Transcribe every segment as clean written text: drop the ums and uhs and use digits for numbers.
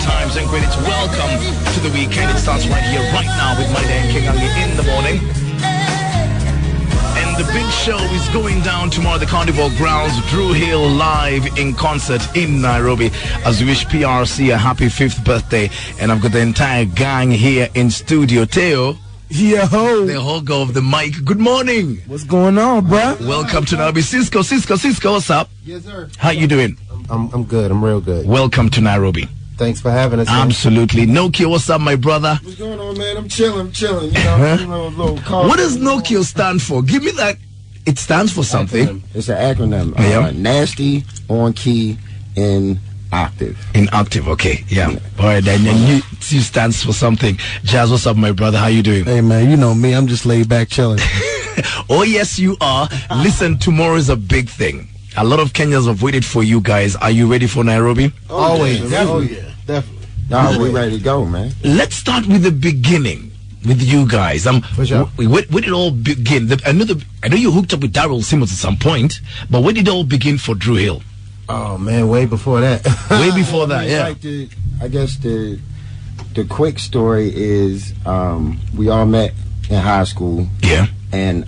times and credits. Welcome to the weekend. It starts right here, right now with Maina Kageni in the morning. And the big show is going down tomorrow at the Carnival Grounds. Dru Hill live in concert in Nairobi. As we wish PRC a happy 5th birthday. And I've got the entire gang here in studio. Teo. Yo, the hogger of the mic. Good morning. What's going on, bruh? Welcome to Nairobi. Cisco, what's up? Yes, sir. How you doing? I'm good. I'm real good. Welcome to Nairobi. Thanks for having us. Absolutely. Nokio, what's up, my brother? What's going on, man? I'm chilling. You know, what does Nokio stand for? Give me that. It stands for something. Acronym. It's an acronym. Yeah. Nasty, on key, in octave. In octave, okay. Yeah. All right, then you stands for something. Jazz, what's up, my brother? How you doing? Hey, man, you know me. I'm just laid back chilling. Oh, yes, you are. Listen, tomorrow is a big thing. A lot of Kenyans have waited for you guys. Are you ready for Nairobi? Always. Definitely. No, we ready to go, man. Let's start with the beginning with you guys. For sure. Where did it all begin? I know you hooked up with Daryl Simmons at some point, but where did it all begin for Dru Hill? Oh, man, way before that. Way before that, yeah. Like I guess the quick story is we all met in high school. Yeah. And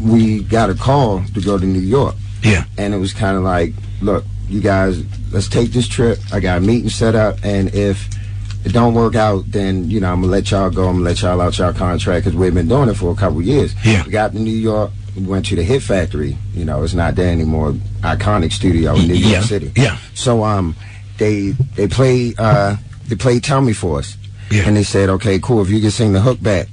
we got a call to go to New York. Yeah. And it was kind of like, look, you guys, let's take this trip. I got a meeting set up, and if it don't work out, then, you know, I'm going to let y'all go. I'm going to let y'all out y'all contract, because we've been doing it for a couple years. Yeah. We got to New York. We went to the Hit Factory. You know, it's not there anymore. Iconic studio in New York City. Yeah. So they played Tell Me for us. Yeah. And they said, okay, cool, if you can sing the hook back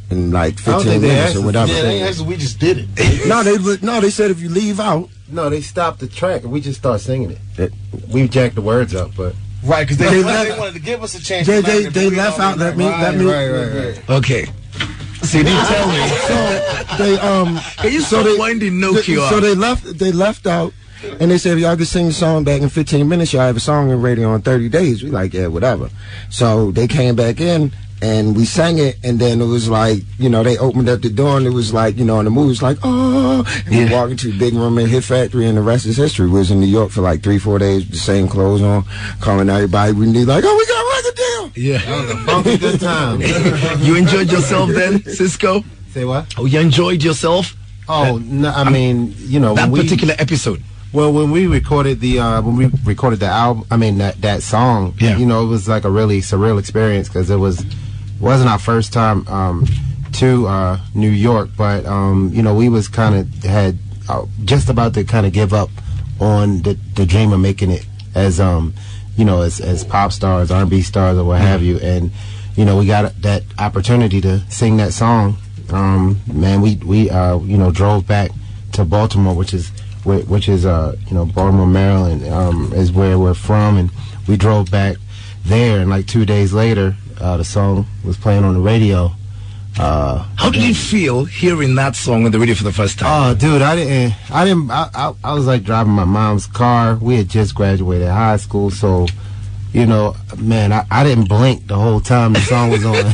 in like 15 minutes or whatever. Yeah, they asked us, we just did it. They said if you leave out. No, they stopped the track and we just started singing it. We jacked the words up, but Right, because they wanted to give us a chance. They left out that Right. Okay. So you didn't tell me. So they Can you stop winding Nokio out? So they left out, and they said if y'all could sing the song back in 15 minutes, y'all have a song in radio in 30 days. We like, yeah, whatever. So they came back in and we sang it, and then it was like, you know, they opened up the door and it was like, you know, in the movie it's like, oh, and we walked into the big room in Hit Factory, and the rest is history. We was in New York for like 3-4 days with the same clothes on, calling everybody we need, like, oh, we got a record deal. Yeah. That was a funky good time. You enjoyed yourself then, Cisco? Say what? Oh, you enjoyed yourself? Oh, no, I mean, you know, that particular episode. Well, when we recorded the album, I mean that song, you know, it was like a really surreal experience, because it wasn't our first time to New York, but you know, we was kind of had just about to kind of give up on the dream of making it as you know, as pop stars, R&B stars, or what have you, and you know, we got that opportunity to sing that song. Man, we you know, drove back to Baltimore, which is you know, Baltimore, Maryland, is where we're from, and we drove back there, and like 2 days later, the song was playing on the radio. How did it feel hearing that song on the radio for the first time? Oh, dude, I was like driving my mom's car. We had just graduated high school, so, you know, man, I didn't blink the whole time the song was on.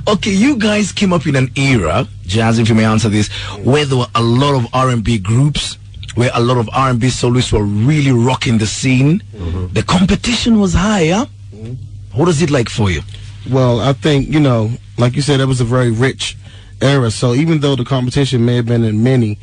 Okay, you guys came up in an era, Jazz, if you may answer this, where there were a lot of R&B groups, where a lot of R&B soloists were really rocking the scene. Mm-hmm. The competition was high, huh? Mm-hmm. What was it like for you? Well, I think, you know, like you said, it was a very rich era. So even though the competition may have been in many,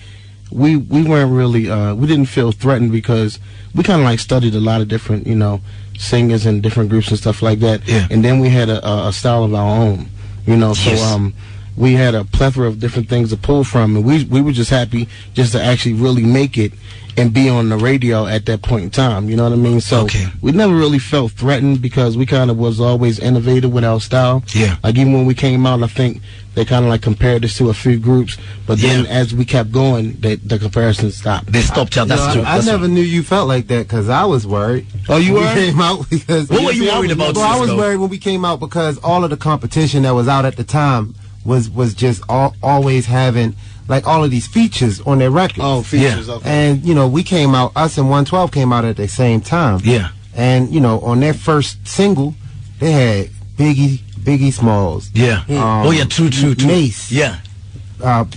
we weren't really, we didn't feel threatened, because we kind of like studied a lot of different, you know, singers and different groups and stuff like that. Yeah. And then we had a style of our own, you know, so we had a plethora of different things to pull from, and we were just happy just to actually really make it and be on the radio at that point in time, you know what I mean? So we never really felt threatened, because we kind of was always innovative with our style. Yeah. Like even when we came out, I think they kind of like compared us to a few groups, but then as we kept going, the comparison stopped. They stopped out. That's true. I never knew you felt like that, because I was worried. Oh, you were? We came out because what were you worried about? Well, I was worried when we came out, because all of the competition that was out at the time was just always having like all of these features on their records. Oh, features, okay. And you know, we came out, us and 112 came out at the same time. Yeah. And you know, on their first single, they had Biggie Smalls. Yeah. Oh yeah, true. Mace. Yeah.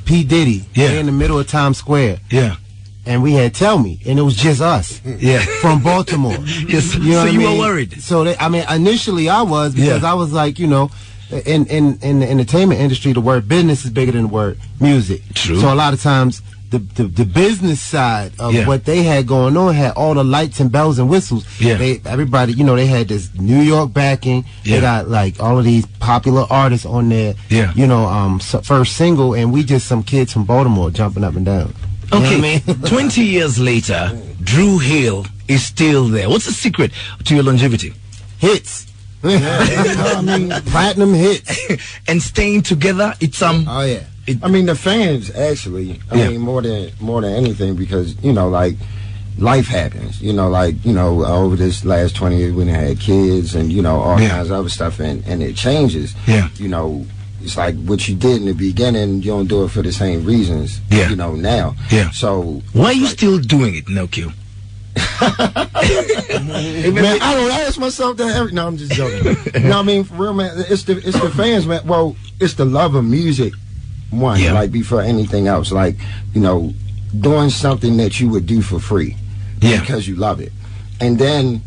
P. Diddy. Yeah. They're in the middle of Times Square. Yeah. and we had Tell Me, and it was just us. Yeah. From Baltimore. Yes. You know so you were worried. So initially I was, because I was like, in the entertainment industry, the word business is bigger than the word music. True. So a lot of times the business side of what they had going on had all the lights and bells and whistles. Yeah. Everybody, they had this New York backing. Yeah. They got like all of these popular artists on their, first single, and we just some kids from Baltimore jumping up and down. Okay, You know what I mean? 20 years later, Dru Hill is still there. What's the secret to your longevity? Hits. Platinum hits. And staying together, it's Oh yeah. I mean, the fans actually. I mean, more than anything, because like life happens. Over this last 20 years, we done had kids and all kinds of other stuff, and it changes. Yeah. It's like what you did in the beginning, you don't do it for the same reasons. Yeah. Now. Yeah. So why are you still doing it, No Q? Man, I don't ask myself that. No, I'm just joking. I mean, for real, man. It's the fans, man. Well, it's the love of music. Like before anything else, like doing something that you would do for free, because you love it, and then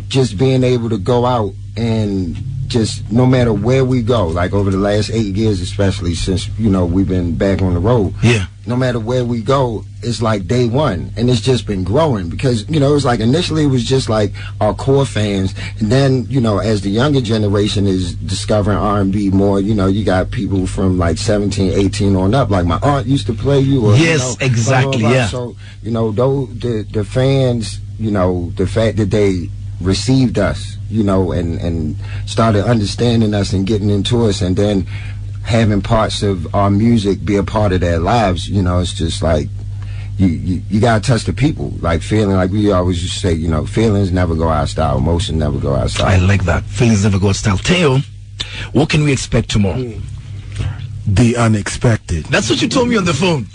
just being able to go out and just no matter where we go, like over the last 8 years, especially since we've been back on the road. Yeah. No matter where we go, it's like day one, and it's just been growing because it was like initially it was just like our core fans, and then as the younger generation is discovering R&B more, you got people from like 17, 18 on up. Like my aunt used to play you. Or, yes, exactly. blah, blah, blah. Yeah. So though the fans, the fact that they received us, and started understanding us and getting into us, and then having parts of our music be a part of their lives, it's just like you gotta touch the people, like feeling, like we always used to say, feelings never go out of style, emotions never go out of style. I like that. Feelings never go out of style. Teo, what can we expect tomorrow? The unexpected. That's what you told me on the phone.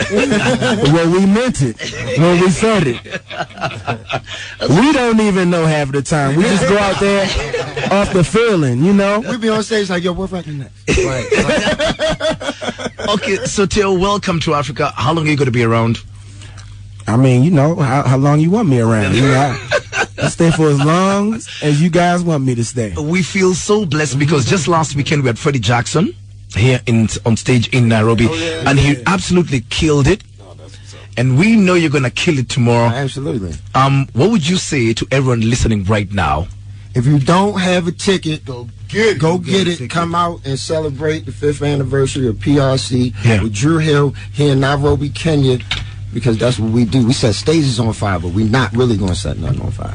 Well, we meant it when we said it. We don't even know half of the time. We just go out there off the feeling, We be on stage like, yo, what record next? Right. Okay, so Teo, welcome to Africa. How long are you going to be around? I mean, how long you want me around. I stay for as long as you guys want me to stay. We feel so blessed because just last weekend we had Freddie Jackson here on stage in Nairobi, and he absolutely killed it. And we know you're gonna kill it tomorrow. Absolutely. What would you say to everyone listening right now? If you don't have a ticket, go get it. Come out and celebrate the 5th anniversary of PRC with Dru Hill here in Nairobi, Kenya. Because that's what we do. We set stages on fire, but we're not really going to set nothing on fire.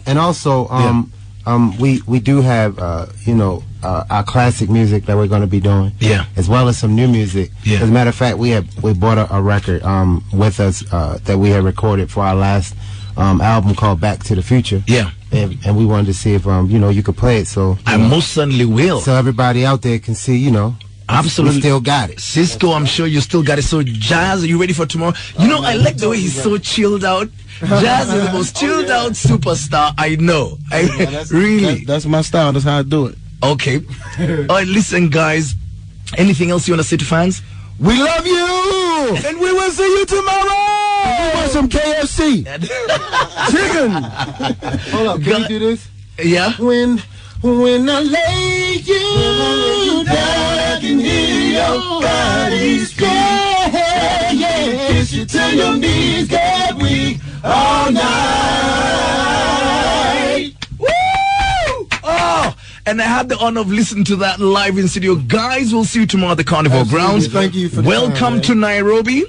And also, we do have our classic music that we're going to be doing, as well as some new music. As a matter of fact, we bought a record with us that we had recorded for our last album called Back to the Future. And we wanted to see if you could play it. So I most certainly will. So everybody out there can see, Absolutely. We still got it. Cisco, I'm sure you still got it. So, Jazz, are you ready for tomorrow? I like the way he's so chilled out. Jazz is the most chilled out superstar I know. Really. That's my style. That's how I do it. Okay. All right, listen, guys. Anything else you want to say to fans? We love you! And we will see you tomorrow! We want some KFC. Chicken! Hold up, can we do this? Yeah? When I lay you down, I can hear your body scream. Kiss you till your knees get weak all night. Woo! Oh! And I had the honor of listening to that live in studio. Guys, we'll see you tomorrow at the Carnival Grounds. Thank you for the Welcome time, to Nairobi.